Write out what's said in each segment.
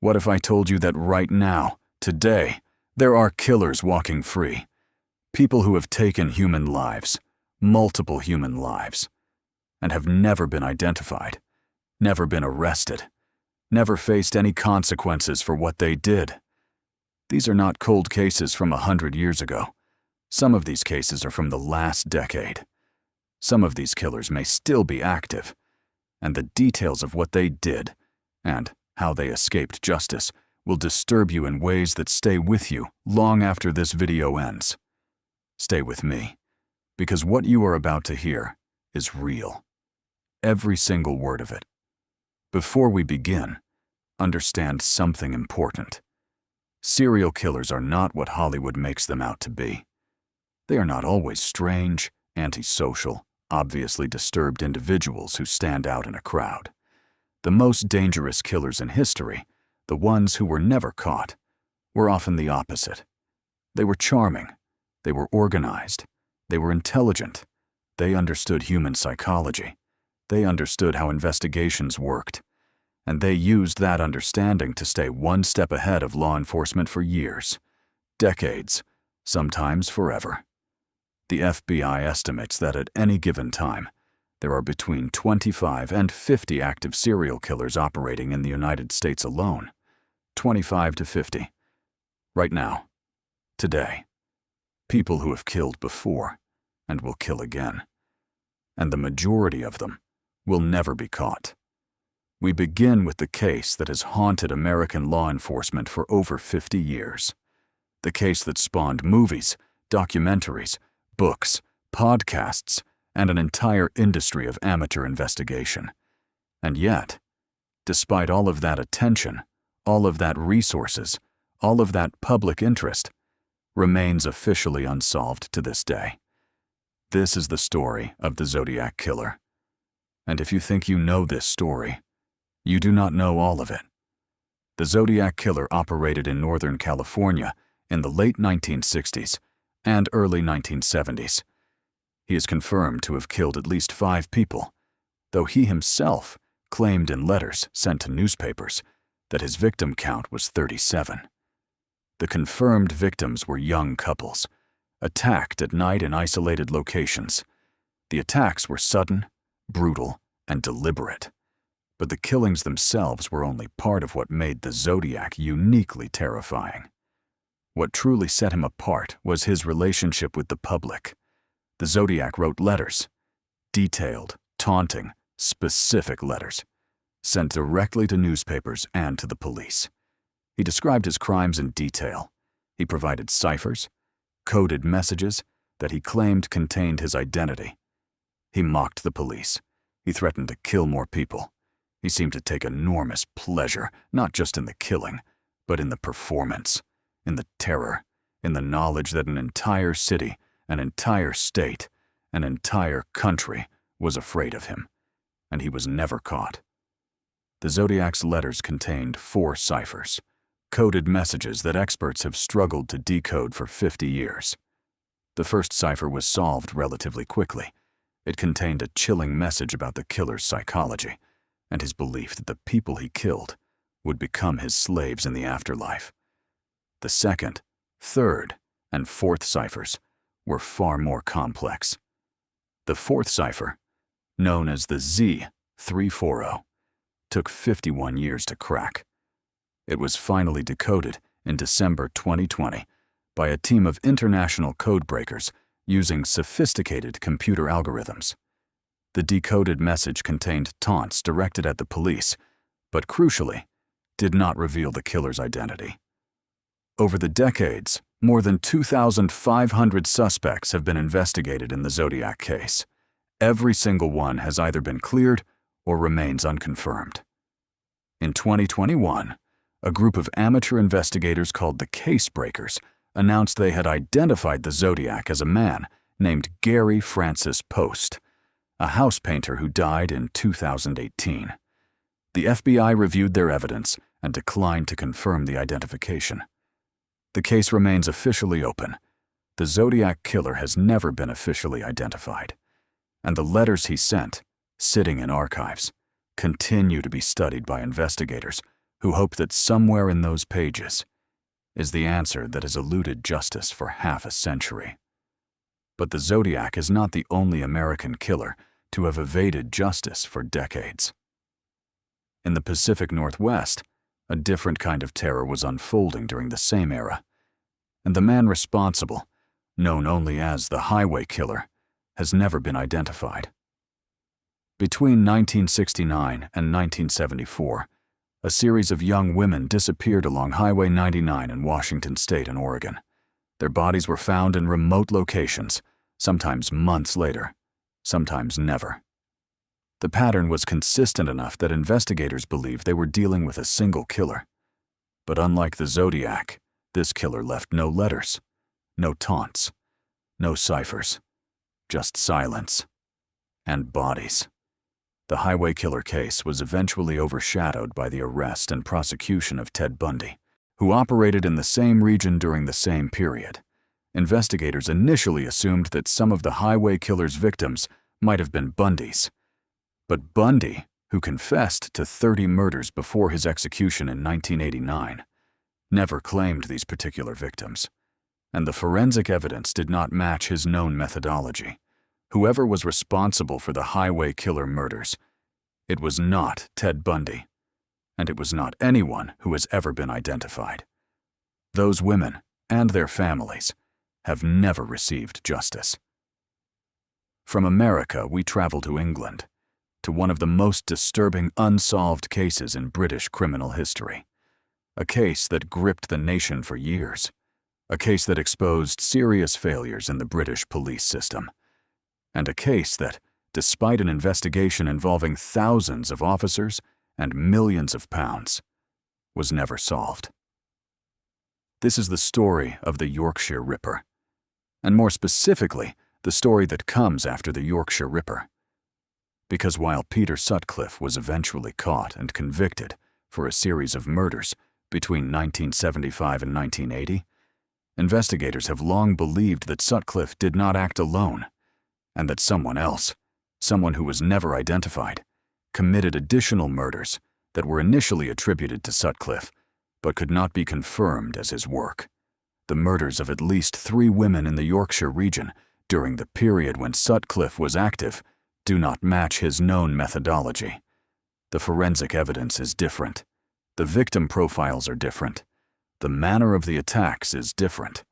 What if I told you that right now, today, there are killers walking free? People who have taken human lives, multiple human lives, and have never been identified, never been arrested, never faced any consequences for what they did. These are not cold cases from 100 years ago. Some of these cases are from the last decade. Some of these killers may still be active, and the details of what they did and how they escaped justice will disturb you in ways that stay with you long after this video ends. Stay with me, because what you are about to hear is real. Every single word of it. Before we begin, understand something important. Serial killers are not what Hollywood makes them out to be. They are not always strange, antisocial, obviously disturbed individuals who stand out in a crowd. The most dangerous killers in history, the ones who were never caught, were often the opposite. They were charming. They were organized. They were intelligent. They understood human psychology. They understood how investigations worked. And they used that understanding to stay one step ahead of law enforcement for years, decades, sometimes forever. The FBI estimates that at any given time, there are between 25 and 50 active serial killers operating in the United States alone. 25 to 50. Right now. Today. People who have killed before and will kill again. And the majority of them will never be caught. We begin with the case that has haunted American law enforcement for over 50 years. The case that spawned movies, documentaries, books, podcasts, and an entire industry of amateur investigation. And yet, despite all of that attention, all of that resources, all of that public interest, remains officially unsolved to this day. This is the story of the Zodiac Killer. And if you think you know this story, you do not know all of it. The Zodiac Killer operated in Northern California in the late 1960s and early 1970s. He is confirmed to have killed at least 5 people, though he himself claimed in letters sent to newspapers that his victim count was 37. The confirmed victims were young couples, attacked at night in isolated locations. The attacks were sudden, brutal, and deliberate. But the killings themselves were only part of what made the Zodiac uniquely terrifying. What truly set him apart was his relationship with the public. The Zodiac wrote letters, detailed, taunting, specific letters, sent directly to newspapers and to the police. He described his crimes in detail. He provided ciphers, coded messages that he claimed contained his identity. He mocked the police. He threatened to kill more people. He seemed to take enormous pleasure, not just in the killing, but in the performance, in the terror, in the knowledge that an entire city, an entire state, an entire country was afraid of him, and he was never caught. The Zodiac's letters contained 4 ciphers, coded messages that experts have struggled to decode for 50 years. The first cipher was solved relatively quickly. It contained a chilling message about the killer's psychology and his belief that the people he killed would become his slaves in the afterlife. The second, third, and fourth ciphers were far more complex. The fourth cipher, known as the Z340, took 51 years to crack. It was finally decoded in December 2020 by a team of international codebreakers using sophisticated computer algorithms. The decoded message contained taunts directed at the police, but crucially, did not reveal the killer's identity. Over the decades, more than 2,500 suspects have been investigated in the Zodiac case. Every single one has either been cleared or remains unconfirmed. In 2021, a group of amateur investigators called the Case Breakers announced they had identified the Zodiac as a man named Gary Francis Post, a house painter who died in 2018. The FBI reviewed their evidence and declined to confirm the identification. The case remains officially open. The Zodiac Killer has never been officially identified, and the letters he sent, sitting in archives, continue to be studied by investigators who hope that somewhere in those pages is the answer that has eluded justice for half a century. But the Zodiac is not the only American killer to have evaded justice for decades. In the Pacific Northwest, a different kind of terror was unfolding during the same era, and the man responsible, known only as the Highway Killer, has never been identified. Between 1969 and 1974, a series of young women disappeared along Highway 99 in Washington State and Oregon. Their bodies were found in remote locations, sometimes months later, sometimes never. The pattern was consistent enough that investigators believed they were dealing with a single killer. But unlike the Zodiac, this killer left no letters, no taunts, no ciphers, just silence and bodies. The Highway Killer case was eventually overshadowed by the arrest and prosecution of Ted Bundy, who operated in the same region during the same period. Investigators initially assumed that some of the Highway Killer's victims might have been Bundy's. But Bundy, who confessed to 30 murders before his execution in 1989, never claimed these particular victims, and the forensic evidence did not match his known methodology. Whoever was responsible for the Highway Killer murders, it was not Ted Bundy, and it was not anyone who has ever been identified. Those women and their families have never received justice. From America, we travel to England, to one of the most disturbing unsolved cases in British criminal history. A case that gripped the nation for years. A case that exposed serious failures in the British police system. And a case that, despite an investigation involving thousands of officers and millions of pounds, was never solved. This is the story of the Yorkshire Ripper, and more specifically, the story that comes after the Yorkshire Ripper. Because while Peter Sutcliffe was eventually caught and convicted for a series of murders between 1975 and 1980, investigators have long believed that Sutcliffe did not act alone, and that someone else, someone who was never identified, committed additional murders that were initially attributed to Sutcliffe, but could not be confirmed as his work. The murders of at least 3 women in the Yorkshire region during the period when Sutcliffe was active do not match his known methodology. The forensic evidence is different. The victim profiles are different. The manner of the attacks is different.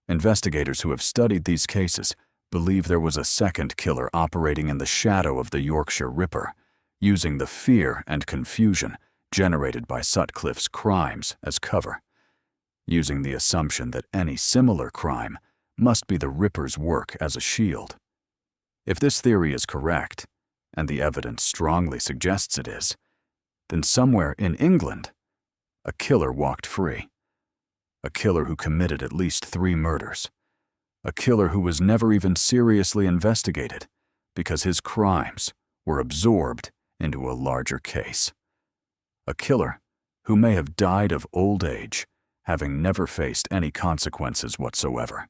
Investigators who have studied these cases believe there was a second killer operating in the shadow of the Yorkshire Ripper, using the fear and confusion generated by Sutcliffe's crimes as cover, using the assumption that any similar crime must be the Ripper's work as a shield. If this theory is correct, and the evidence strongly suggests it is, then somewhere in England, a killer walked free. A killer who committed at least 3 murders. A killer who was never even seriously investigated because his crimes were absorbed into a larger case. A killer who may have died of old age, having never faced any consequences whatsoever.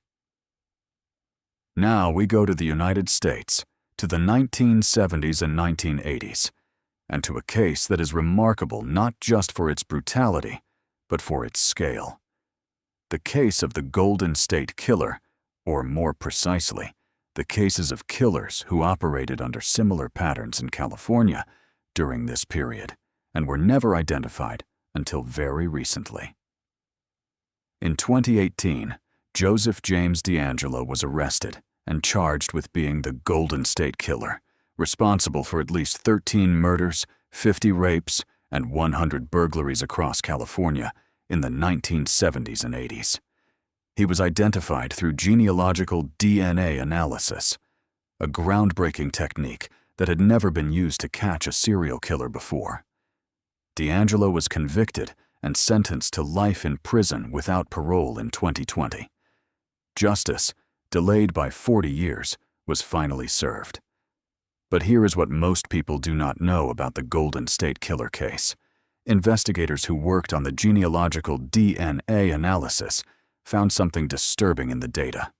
Now we go to the United States, to the 1970s and 1980s, and to a case that is remarkable not just for its brutality, but for its scale. The case of the Golden State Killer, or more precisely, the cases of killers who operated under similar patterns in California during this period and were never identified until very recently. In 2018, Joseph James DeAngelo was arrested and charged with being the Golden State Killer, responsible for at least 13 murders, 50 rapes, and 100 burglaries across California in the 1970s and 80s. He was identified through genealogical DNA analysis, a groundbreaking technique that had never been used to catch a serial killer before. DeAngelo was convicted and sentenced to life in prison without parole in 2020. Justice, delayed by 40 years, was finally served. But here is what most people do not know about the Golden State Killer case. Investigators who worked on the genealogical DNA analysis found something disturbing in the data.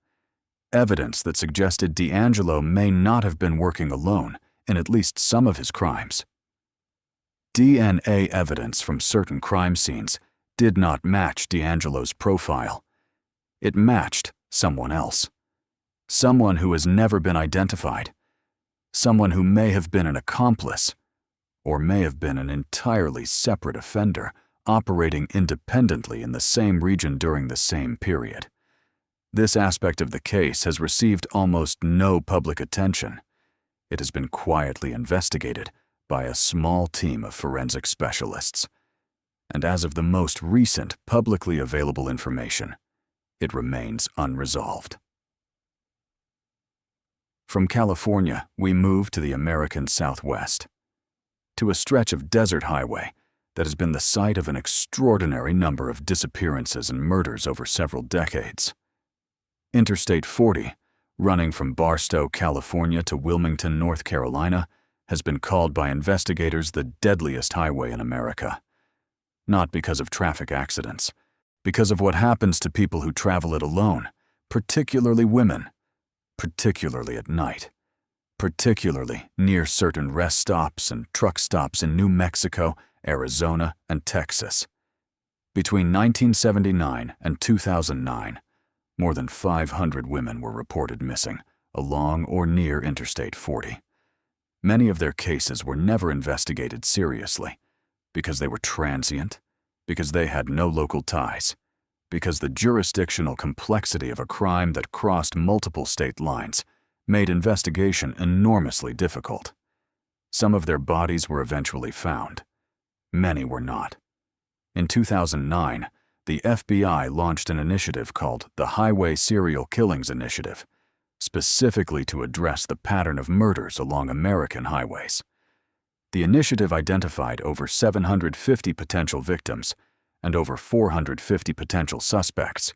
Evidence that suggested DeAngelo may not have been working alone in at least some of his crimes. DNA evidence from certain crime scenes did not match D'Angelo's profile. It matched someone else. Someone who has never been identified. Someone who may have been an accomplice, or may have been an entirely separate offender operating independently in the same region during the same period. This aspect of the case has received almost no public attention. It has been quietly investigated by a small team of forensic specialists. And as of the most recent publicly available information, it remains unresolved. From California, we move to the American Southwest, to a stretch of desert highway that has been the site of an extraordinary number of disappearances and murders over several decades. Interstate 40, running from Barstow, California to Wilmington, North Carolina, has been called by investigators the deadliest highway in America. Not because of traffic accidents, because of what happens to people who travel it alone, particularly women, particularly at night, particularly near certain rest stops and truck stops in New Mexico, Arizona, and Texas. Between 1979 and 2009, more than 500 women were reported missing along or near Interstate 40. Many of their cases were never investigated seriously because they were transient, because they had no local ties, because the jurisdictional complexity of a crime that crossed multiple state lines made investigation enormously difficult. Some of their bodies were eventually found. Many were not. In 2009, the FBI launched an initiative called the Highway Serial Killings Initiative, specifically to address the pattern of murders along American highways. The initiative identified over 750 potential victims and over 450 potential suspects,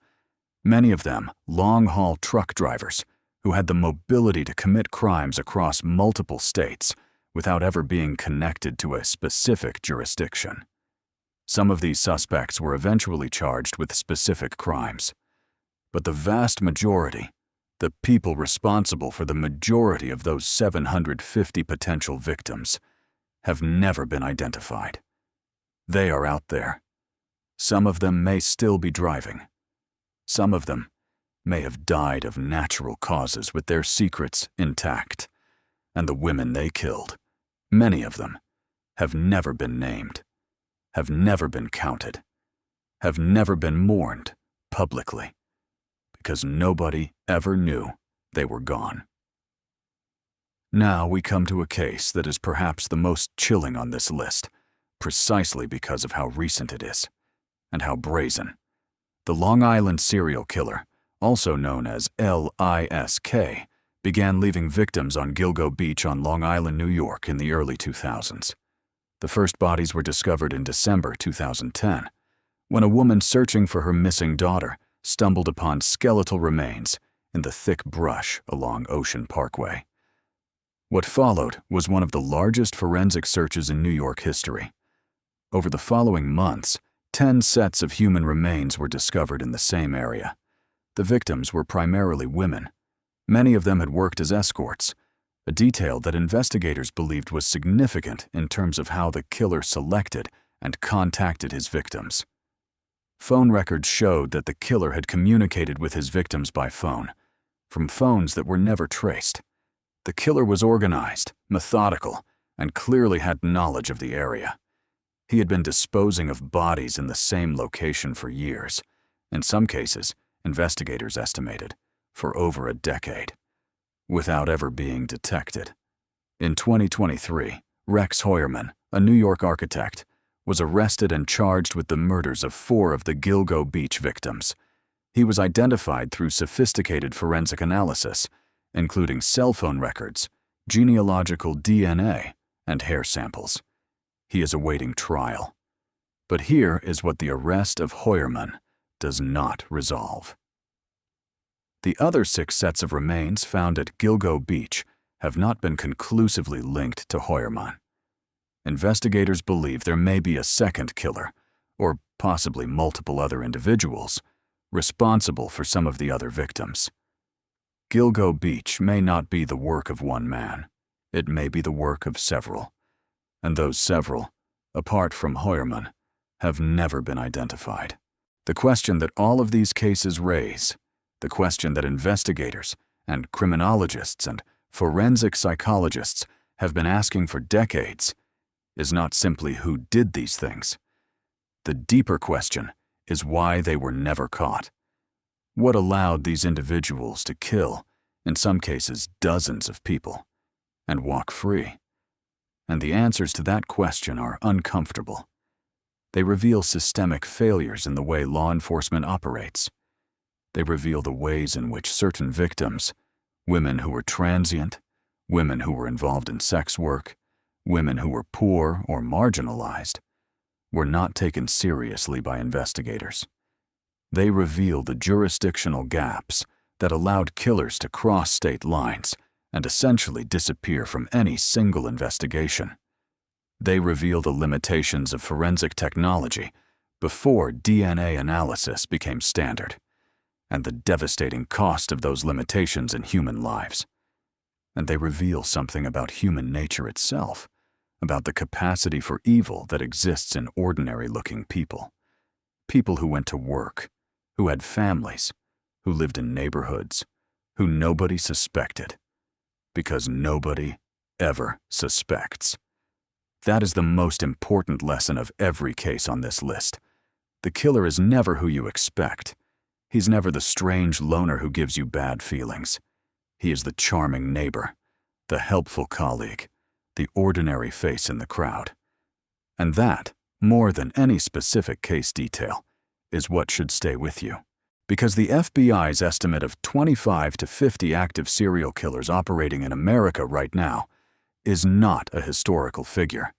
many of them long-haul truck drivers who had the mobility to commit crimes across multiple states without ever being connected to a specific jurisdiction. Some of these suspects were eventually charged with specific crimes, but the vast majority, the people responsible for the majority of those 750 potential victims, have never been identified. They are out there. Some of them may still be driving. Some of them may have died of natural causes with their secrets intact. And the women they killed, many of them, have never been named, have never been counted, have never been mourned publicly, because nobody ever knew they were gone. Now we come to a case that is perhaps the most chilling on this list, precisely because of how recent it is, and how brazen. The Long Island serial killer, also known as LISK, began leaving victims on Gilgo Beach on Long Island, New York in the early 2000s. The first bodies were discovered in December 2010, when a woman searching for her missing daughter stumbled upon skeletal remains in the thick brush along Ocean Parkway. What followed was one of the largest forensic searches in New York history. Over the following months, 10 sets of human remains were discovered in the same area. The victims were primarily women. Many of them had worked as escorts, a detail that investigators believed was significant in terms of how the killer selected and contacted his victims. Phone records showed that the killer had communicated with his victims by phone, from phones that were never traced. The killer was organized, methodical, and clearly had knowledge of the area. He had been disposing of bodies in the same location for years, in some cases, investigators estimated, for over a decade, without ever being detected. In 2023, Rex Hoyerman, a New York architect, was arrested and charged with the murders of 4 of the Gilgo Beach victims. He was identified through sophisticated forensic analysis, including cell phone records, genealogical DNA, and hair samples. He is awaiting trial. But here is what the arrest of Hoyerman does not resolve. The other 6 sets of remains found at Gilgo Beach have not been conclusively linked to Hoyerman. Investigators believe there may be a second killer, or possibly multiple other individuals, responsible for some of the other victims. Gilgo Beach may not be the work of one man. It may be the work of several. And those several, apart from Heuermann, have never been identified. The question that all of these cases raise, the question that investigators and criminologists and forensic psychologists have been asking for decades, is not simply who did these things. The deeper question is why they were never caught. What allowed these individuals to kill, in some cases dozens of people, and walk free? And the answers to that question are uncomfortable. They reveal systemic failures in the way law enforcement operates. They reveal the ways in which certain victims, women who were transient, women who were involved in sex work, women who were poor or marginalized, were not taken seriously by investigators. They reveal the jurisdictional gaps that allowed killers to cross state lines and essentially disappear from any single investigation. They reveal the limitations of forensic technology before DNA analysis became standard, and the devastating cost of those limitations in human lives. And they reveal something about human nature itself, about the capacity for evil that exists in ordinary-looking people. People who went to work, who had families, who lived in neighborhoods, who nobody suspected, because nobody ever suspects. That is the most important lesson of every case on this list. The killer is never who you expect. He's never the strange loner who gives you bad feelings. He is the charming neighbor, the helpful colleague, the ordinary face in the crowd. And that, more than any specific case detail, is what should stay with you. Because the FBI's estimate of 25 to 50 active serial killers operating in America right now is not a historical figure.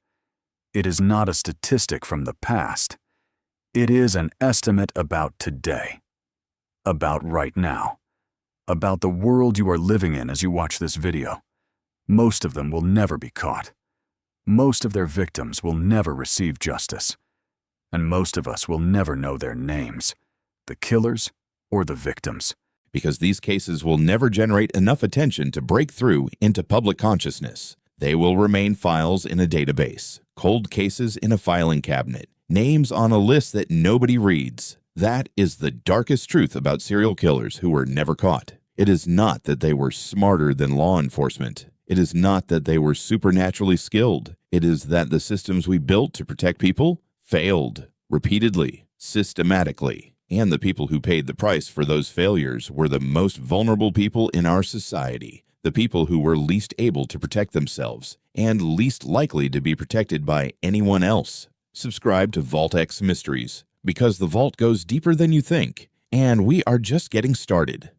It is not a statistic from the past. It is an estimate about today, about right now, about the world you are living in as you watch this video. Most of them will never be caught. Most of their victims will never receive justice. And most of us will never know their names, the killers or the victims. Because these cases will never generate enough attention to break through into public consciousness. They will remain files in a database, cold cases in a filing cabinet, names on a list that nobody reads. That is the darkest truth about serial killers who were never caught. It is not that they were smarter than law enforcement. It is not that they were supernaturally skilled. It is that the systems we built to protect people failed repeatedly, systematically. And the people who paid the price for those failures were the most vulnerable people in our society, the people who were least able to protect themselves and least likely to be protected by anyone else. Subscribe to VaultX Mysteries, because the vault goes deeper than you think, and we are just getting started.